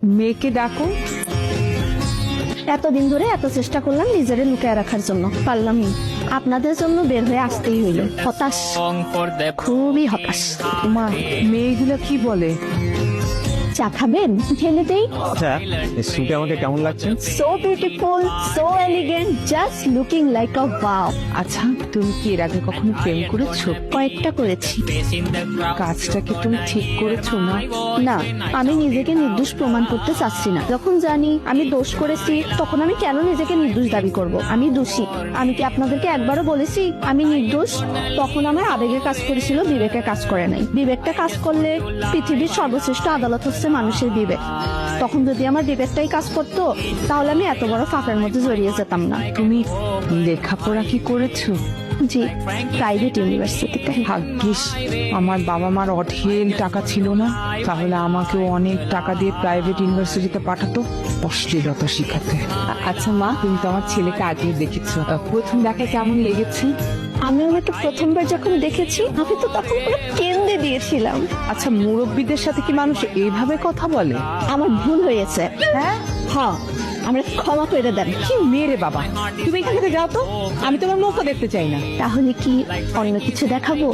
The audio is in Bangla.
মেয়েকে ডাকো। এতদিন ধরে এত চেষ্টা করলাম নিজেরে লুকিয়ে রাখার জন্য, পারলাম না। আপনাদের জন্য বের হয়ে আসতেই হইল। হতাশ, খুবই হতাশ। মা, মেয়েগুলো কি বলে? চা খাবেন? ঢেলে দেই। আচ্ছা, এই স্যুটে আমাকে কেমন লাগছে? So beautiful, so elegant, just looking like আ ওয়াও। আচ্ছা, তুমি কি এর আগে কখনো প্রেম করেছো? কয়েকটা করেছি। কাজটা কি তুমি ঠিক করেছো না? না, আমি নিজেকে নির্দোষ প্রমাণ করতে চাচ্ছি না। যখন জানি আমি দোষ করেছি, তখন আমি কেন নিজেকে নির্দোষ দাবি করব? আমি দোষী। আমি কি আপনাদেরকে একবারও বলেছি আমি নির্দোষ? তখন আমার আবেগে কাজ করেছিল, বিবেকে কাজ করে নাই। বিবেকটা কাজ করলে পৃথিবীর সর্বশ্রেষ্ঠ আদালত হচ্ছে মানুষের বিবেক। তখন যদি আমার বিবেকটাই কাজ করতো, তাহলে আমি এত বড় ফাঁকের মধ্যে জড়িয়ে যেতাম না। তুমি লেখাপড়া কি করেছো? জি, প্রাইভেট ইউনিভার্সিটিতে। ভাগ্যিস আমার বাবা মার অঢেল টাকা ছিল না, তাহলে আমাকেও অনেক টাকা দিয়ে প্রাইভেট ইউনিভার্সিটিতে পাঠাতো অশ্লীলতা শিখাতে। আচ্ছা মা, তুমি তো আমার ছেলেকে আগে দেখেছো, প্রথম দেখায় কেমন লেগেছে? আমি ওকে প্রথমবার যখন দেখেছি, আমি তো তখন পুরো কেঁদে দিয়েছিলাম। আচ্ছা, মুরব্বীদের সাথে কি মানুষ এইভাবে কথা বলে? আমার ভুল হয়েছে। হ্যাঁ, হ্যাঁ, আমরা ক্ষমা করে দেন। কি মেরে বাবা, তুমি এখান থেকে যাও তো, আমি তোমার মুখও দেখতে চাই না। তাহলে কি অন্য কিছু দেখাবো?